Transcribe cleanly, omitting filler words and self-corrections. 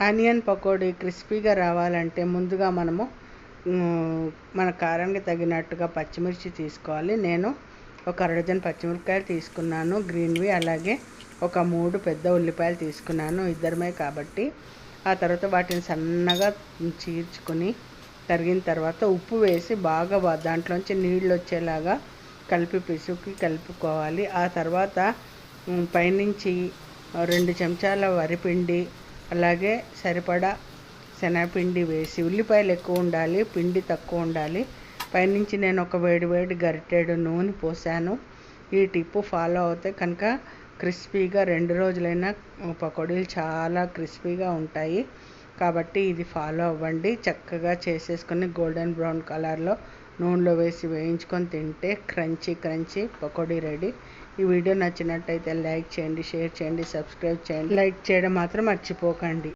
Onion pakodi క్రిస్పీగా రావాలంటే ముందుగా మనము మన కారానికి తగినట్టుగా పచ్చిమిర్చి తీసుకోవాలి. నేను ఒక అరడజన్ పచ్చిమిరపకాయలు తీసుకున్నాను గ్రీన్వి. అలాగే ఒక 3 పెద్ద ఉల్లిపాయలు తీసుకున్నాను, ఇద్దరమే కాబట్టి. ఆ తర్వాత వాటిని సన్నగా చీల్చుకొని తరిగిన తర్వాత ఉప్పు వేసి బాగా దాంట్లోంచి నీళ్ళు వచ్చేలాగా కలుపుకోవాలి. ఆ తర్వాత పైనుంచి 2 చెంచాల వరిపిండి, అలాగే సరిపడా శనగపిండి వేసి, ఉల్లిపాయలు ఎక్కువ ఉండాలి, పిండి తక్కువ ఉండాలి. పైనుంచి నేను ఒక వేడి గరిటెడు నూనె పోసాను. ఈ టిప్పు ఫాలో అవుతే కనుక క్రిస్పీగా 2 రోజులైనా పకోడీలు చాలా క్రిస్పీగా ఉంటాయి. కాబట్టి ఇది ఫాలో అవ్వండి. చక్కగా చేసేసుకొని గోల్డెన్ బ్రౌన్ కలర్లో నూనెలో వేసి వేయించుకొని తింటే క్రంచీ పకోడీ రెడీ. ఈ వీడియో నచ్చినట్టయితే లైక్ చేయండి, షేర్ చేయండి, సబ్స్క్రైబ్ చేయండి. లైక్ చేయడం మాత్రం మర్చిపోకండి.